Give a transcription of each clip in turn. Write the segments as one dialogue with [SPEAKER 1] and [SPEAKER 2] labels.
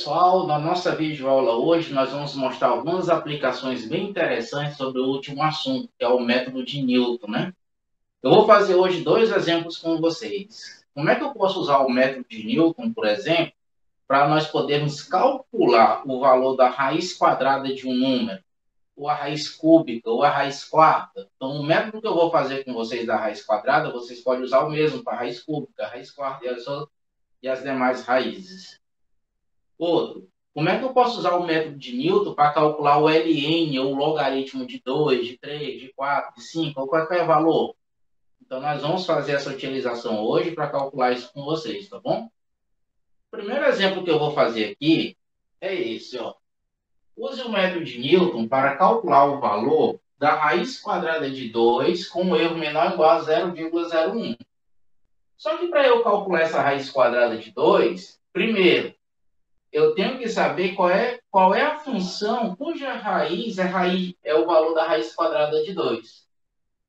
[SPEAKER 1] pessoal, na nossa videoaula hoje nós vamos mostrar algumas aplicações bem interessantes sobre o último assunto, que é o método de Newton, né? Eu vou fazer hoje dois exemplos com vocês. Como é que eu posso usar o método de Newton, por exemplo, para nós podermos calcular o valor da raiz quadrada de um número, ou a raiz cúbica, ou a raiz quarta? Então, o método que eu vou fazer com vocês da raiz quadrada, vocês podem usar o mesmo para a raiz cúbica, a raiz quarta e as demais raízes. Outro, como é que eu posso usar o método de Newton para calcular o ln, ou o logaritmo de 2, de 3, de 4, de 5, ou qualquer valor? Então, nós vamos fazer essa utilização hoje para calcular isso com vocês, tá bom? O primeiro exemplo que eu vou fazer aqui é esse, ó. Use o método de Newton para calcular o valor da raiz quadrada de 2 com um erro menor ou igual a 0,01. Só que para eu calcular essa raiz quadrada de 2, primeiro, eu tenho que saber qual é a função cuja raiz é o valor da raiz quadrada de 2.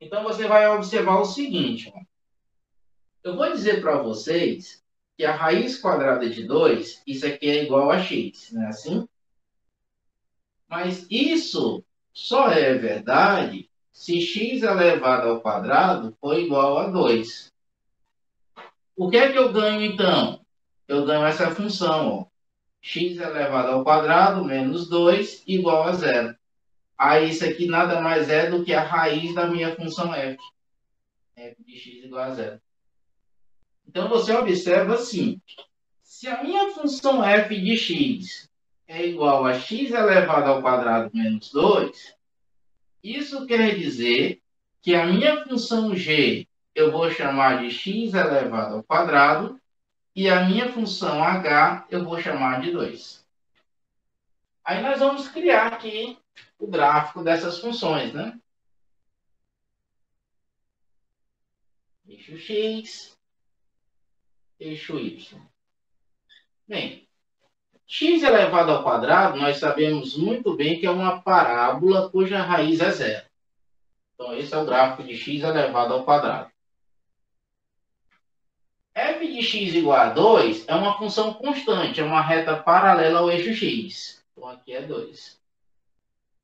[SPEAKER 1] Então, você vai observar o seguinte. Ó. Eu vou dizer para vocês que a raiz quadrada de 2, isso aqui é igual a x, não é assim? Mas isso só é verdade se x elevado ao quadrado for igual a 2. O que é que eu ganho, então? Eu ganho essa função, ó. X elevado ao quadrado menos 2 igual a 0. Aí isso aqui nada mais é do que a raiz da minha função f. F de x igual a 0. Então você observa assim. Se a minha função f de x é igual a x elevado ao quadrado menos 2, isso quer dizer que a minha função g eu vou chamar de x elevado ao quadrado e a minha função h eu vou chamar de 2. Aí nós vamos criar aqui o gráfico dessas funções, né? Eixo x, eixo y. Bem, x elevado ao quadrado, nós sabemos muito bem que é uma parábola cuja raiz é 0. Então, esse é o gráfico de x elevado ao quadrado. F de x igual a 2 é uma função constante, é uma reta paralela ao eixo x. Então, aqui é 2.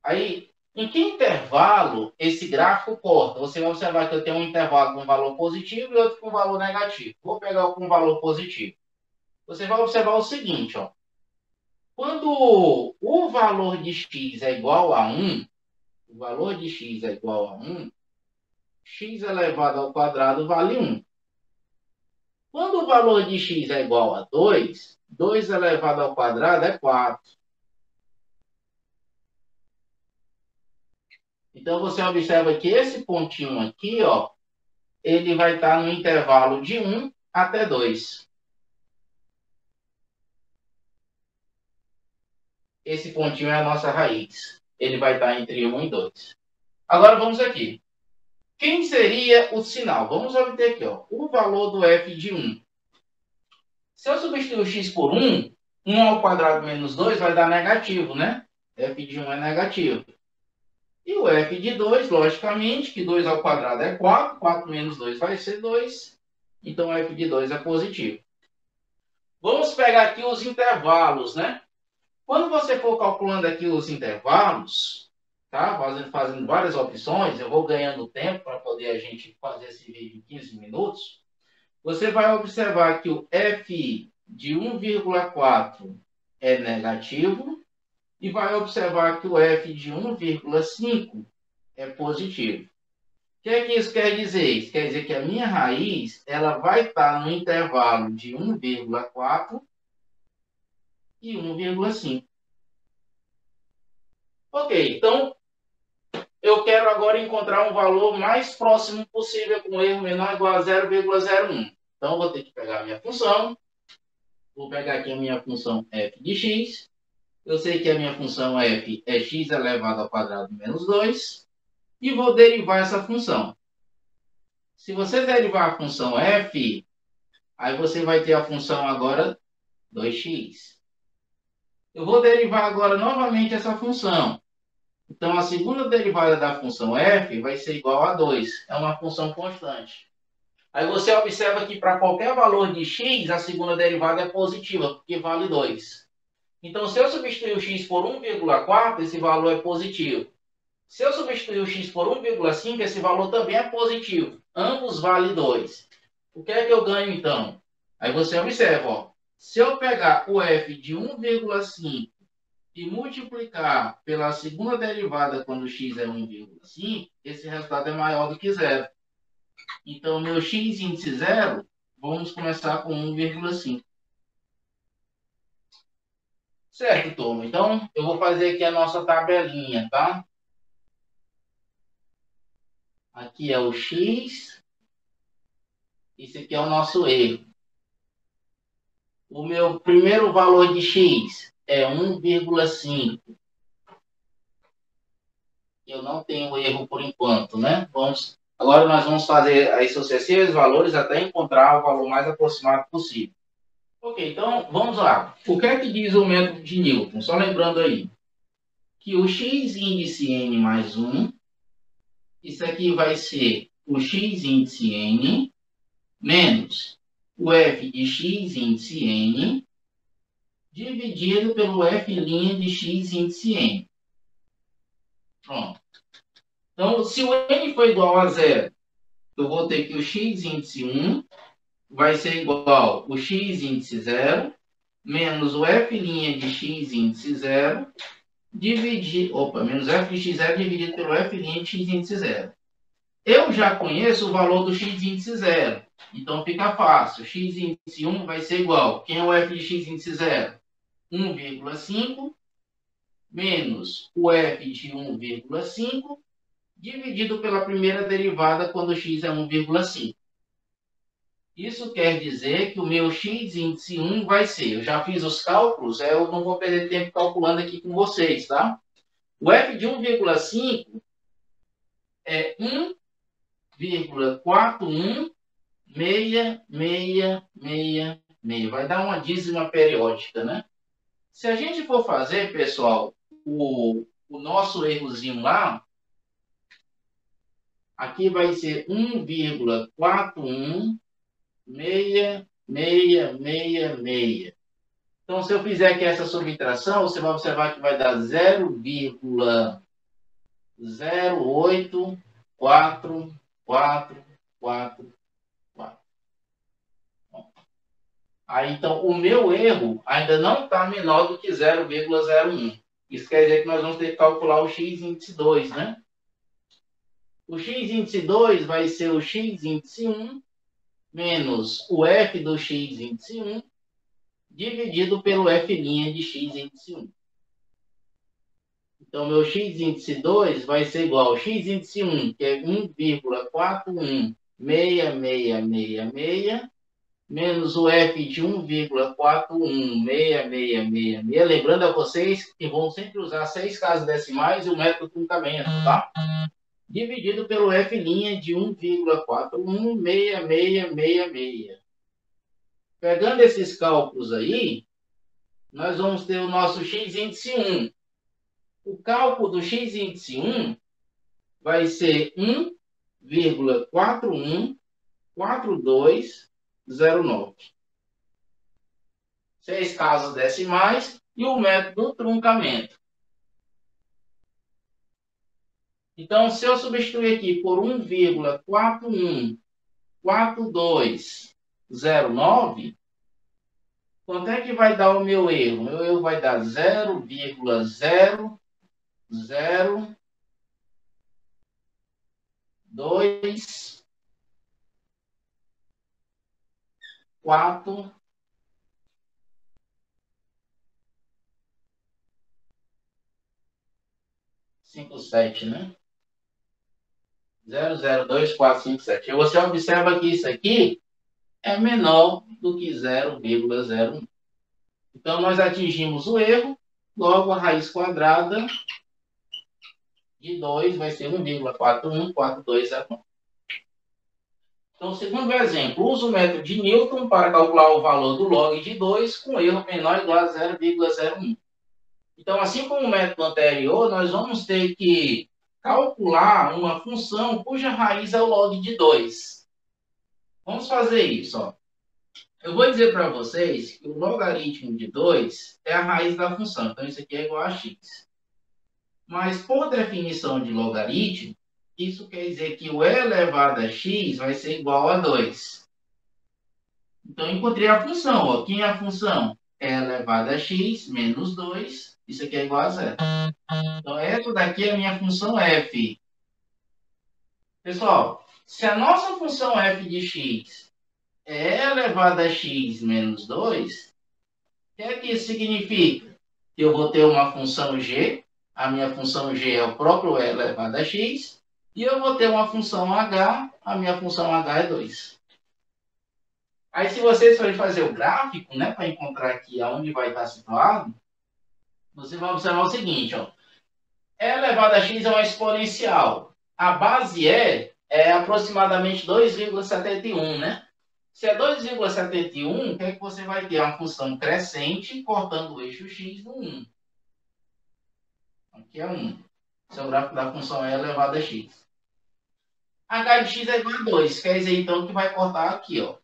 [SPEAKER 1] Aí, em que intervalo esse gráfico corta? Você vai observar que eu tenho um intervalo com valor positivo e outro com valor negativo. Vou pegar o com valor positivo. Você vai observar o seguinte, ó. Quando o valor de x é igual a 1, o valor de x é igual a 1, x elevado ao quadrado vale 1. Quando o valor de x é igual a 2, 2 elevado ao quadrado é 4. Então, você observa que esse pontinho aqui, ó, ele vai estar no intervalo de 1 até 2. Esse pontinho é a nossa raiz. Ele vai estar entre 1 e 2. Agora, vamos aqui. Quem seria o sinal? Vamos obter aqui, ó, o valor do f de 1. Se eu substituir o x por 1, 1 ao quadrado menos 2 vai dar negativo, né? F de 1 é negativo. E o f de 2, logicamente, que 2 ao quadrado é 4, 4 menos 2 vai ser 2, então f de 2 é positivo. Vamos pegar aqui os intervalos, né? Quando você for calculando aqui os intervalos, tá? Fazendo várias opções, eu vou ganhando tempo para poder a gente fazer esse vídeo em 15 minutos. Você vai observar que o f de 1,4 é negativo e vai observar que o f de 1,5 é positivo. O que é que isso quer dizer? Isso quer dizer que a minha raiz ela vai estar no intervalo de 1,4 e 1,5. Ok, então eu quero agora encontrar um valor mais próximo possível com erro menor ou igual a 0,01. Então, eu vou ter que pegar a minha função. Vou pegar aqui a minha função f de x. Eu sei que a minha função f é x elevado ao quadrado menos 2. E vou derivar essa função. Se você derivar a função f, aí você vai ter a função agora 2x. Eu vou derivar agora novamente essa função. Então, a segunda derivada da função f vai ser igual a 2. É uma função constante. Aí você observa que para qualquer valor de x, a segunda derivada é positiva, porque vale 2. Então, se eu substituir o x por 1,4, esse valor é positivo. Se eu substituir o x por 1,5, esse valor também é positivo. Ambos valem 2. O que é que eu ganho, então? Aí você observa, ó. Se eu pegar o f de 1,5 e multiplicar pela segunda derivada quando x é 1,5, esse resultado é maior do que zero. Então, meu x índice zero, vamos começar com 1,5. Certo, turma? Então, eu vou fazer aqui a nossa tabelinha, tá? Aqui é o x. Esse aqui é o nosso erro. O meu primeiro valor de x é 1,5. Eu não tenho erro por enquanto, né? Agora nós vamos fazer as sucessivos valores até encontrar o valor mais aproximado possível. Ok, então vamos lá. O que é que diz o método de Newton? Só lembrando aí que o x índice n mais 1, isso aqui vai ser o x índice n menos o f de x índice n dividido pelo f' de x índice n. Pronto. Então, se o n for igual a zero, eu vou ter que o x índice 1 vai ser igual o x índice 0 menos o f' de x índice 0 menos f de x0 dividido pelo f' de x índice 0. Eu já conheço o valor do x índice 0, então fica fácil. X índice 1 vai ser igual. Quem é o f de x índice 0? 1,5 menos o f de 1,5 dividido pela primeira derivada quando x é 1,5. Isso quer dizer que o meu x índice 1 vai ser, eu já fiz os cálculos, eu não vou perder tempo calculando aqui com vocês, tá? O f de 1,5 é 1,41666. Vai dar uma dízima periódica, né? Se a gente for fazer, pessoal, o nosso errozinho lá, aqui vai ser 1,41666. Então, se eu fizer aqui essa subtração, você vai observar que vai dar 0,08444. Aí, então, o meu erro ainda não está menor do que 0,01. Isso quer dizer que nós vamos ter que calcular o x índice 2, né? O x índice 2 vai ser o x índice 1 menos o f do x índice 1 dividido pelo f' de x índice 1. Então, meu x índice 2 vai ser igual ao x índice 1, que é 1,41666, menos o f de 1,41666. Lembrando a vocês que vão sempre usar 6 casas decimais e o método truncamento, tá? Dividido pelo f' de 1,41666. Pegando esses cálculos aí, nós vamos ter o nosso x índice 1. O cálculo do x índice 1 vai ser 1,414209. 6 casas decimais e o método do truncamento. Então, se eu substituir aqui por 1,414209, quanto é que vai dar o meu erro? O meu erro vai dar 0,002 4 5, 7, né? 0,02457. E você observa que isso aqui é menor do que 0,01. Então, nós atingimos o erro, logo a raiz quadrada de 2 vai ser 1,414209. Então, segundo exemplo, uso o método de Newton para calcular o valor do log de 2 com erro menor ou igual a 0,01. Então, assim como o método anterior, nós vamos ter que calcular uma função cuja raiz é o log de 2. Vamos fazer isso, ó. Eu vou dizer para vocês que o logaritmo de 2 é a raiz da função. Então, isso aqui é igual a x. Mas, por definição de logaritmo, isso quer dizer que o e elevado a x vai ser igual a 2. Então, eu encontrei a função. Ó. Quem é a função? E elevado a x menos 2. Isso aqui é igual a 0. Então, essa daqui é a minha função f. Pessoal, se a nossa função f de x é elevado a x menos 2, o que é que isso significa? Que eu vou ter uma função g, a minha função g é o próprio e elevado a x, e eu vou ter uma função h, a minha função h é 2. Aí, se vocês forem fazer o gráfico, né, para encontrar aqui aonde vai estar situado, você vai observar o seguinte, ó. E elevado a x é uma exponencial. A base é aproximadamente 2,71, né? Se é 2,71, o que é que você vai ter? Uma função crescente cortando o eixo x no 1. Aqui é 1. Esse é o gráfico da função e elevado a x. H de x é igual a 2. Quer dizer, então, que vai cortar aqui, ó.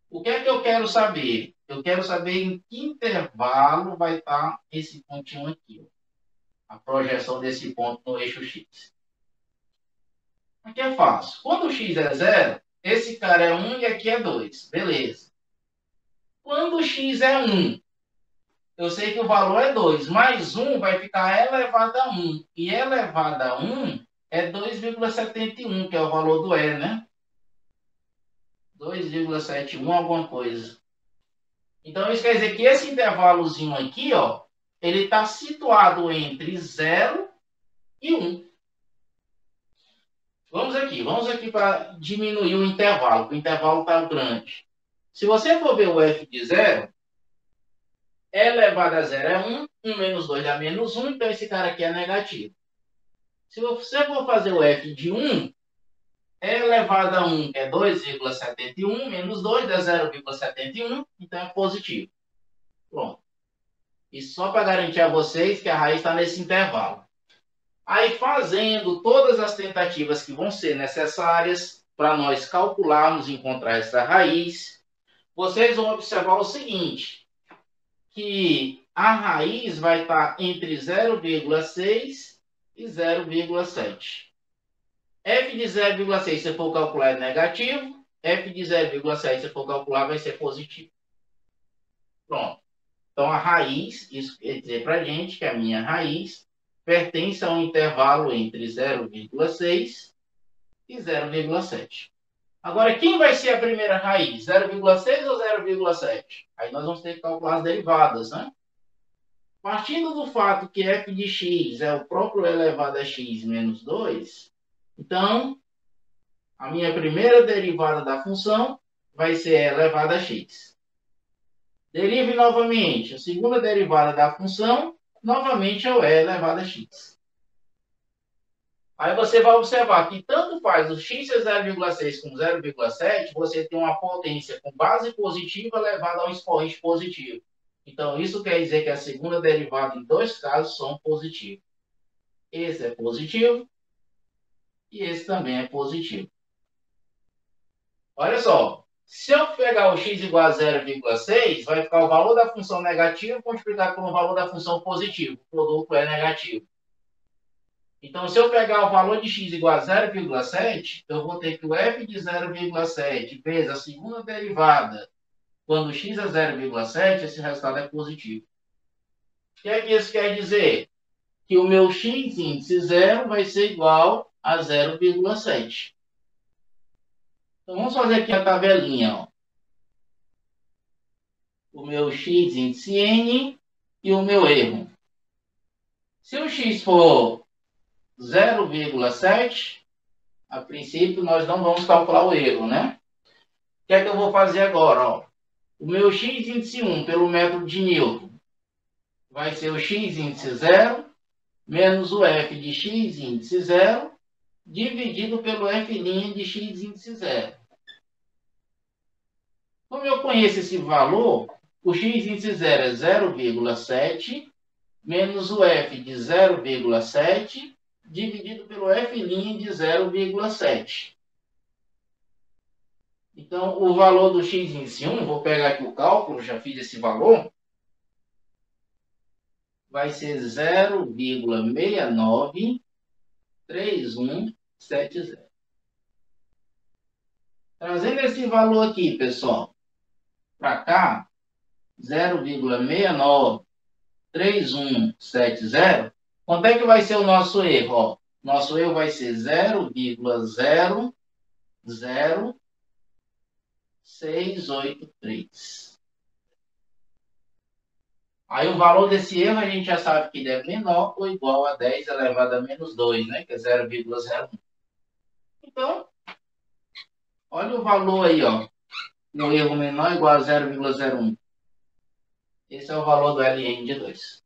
[SPEAKER 1] O que é que eu quero saber? Eu quero saber em que intervalo vai estar esse pontinho aqui, ó. A projeção desse ponto no eixo x. Aqui é fácil. Quando o x é 0, esse cara é 1 e aqui é 2. Beleza. Quando o x é 1, eu sei que o valor é 2, mais 1 vai ficar elevado a 1. E elevado a 1 é 2,71, que é o valor do E, né? 2,71 alguma coisa. Então, isso quer dizer que esse intervalozinho aqui, ó, ele está situado entre 0 e 1. Vamos aqui para diminuir o intervalo, porque o intervalo está grande. Se você for ver o f de 0, E elevado a 0 é 1, 1 menos 2 é menos 1, então esse cara aqui é negativo. Se você for fazer o f de 1, E elevado a 1 é 2,71, menos 2 é 0,71, então é positivo. Pronto. Isso só para garantir a vocês que a raiz está nesse intervalo. Aí, fazendo todas as tentativas que vão ser necessárias para nós calcularmos e encontrar essa raiz, vocês vão observar o seguinte, que a raiz vai estar entre 0,6 e 0,7. F de 0,6, se for calcular, é negativo. F de 0,7, se for calcular, vai ser positivo. Pronto. Então, a raiz, isso quer dizer para a gente que a minha raiz pertence a um intervalo entre 0,6 e 0,7. Agora, quem vai ser a primeira raiz? 0,6 ou 0,7? Aí nós vamos ter que calcular as derivadas, né? Partindo do fato que f de x é o próprio elevado a x menos 2, então, a minha primeira derivada da função vai ser elevado a x. Derive novamente. A segunda derivada da função, novamente, é o e elevado a x. Aí você vai observar que tanto faz o x ser 0,6 como 0,7, você tem uma potência com base positiva elevada a um expoente positivo. Então, isso quer dizer que a segunda derivada em dois casos são positivos. Esse é positivo e esse também é positivo. Olha só, se eu pegar o x igual a 0,6, vai ficar o valor da função negativa multiplicado pelo valor da função positiva. O produto é negativo. Então, se eu pegar o valor de x igual a 0,7, eu vou ter que o f de 0,7 vezes a segunda derivada, quando x é 0,7, esse resultado é positivo. O que é que isso quer dizer? Que o meu x índice 0 vai ser igual a 0,7. Então, vamos fazer aqui a tabelinha. Ó. O meu x índice n e o meu erro. Se o x for 0,7, a princípio nós não vamos calcular o erro, né? O que é que eu vou fazer agora? Ó? O meu x índice 1 pelo método de Newton vai ser o x índice 0 menos o f de x índice 0 dividido pelo f' de x índice 0. Como eu conheço esse valor, o x índice 0 é 0,7 menos o f de 0,7 dividido pelo f' de 0,7. Então, o valor do x índice 1, vou pegar aqui o cálculo, já fiz esse valor, vai ser 0,693170. Trazendo esse valor aqui, pessoal, para cá, 0,693170, quanto é que vai ser o nosso erro? Ó, nosso erro vai ser 0,00683. Aí o valor desse erro a gente já sabe que ele é menor ou igual a 10 elevado a menos 2, né? Que é 0,01. Então, olha o valor aí, ó. Um erro menor igual a 0,01. Esse é o valor do LN de 2.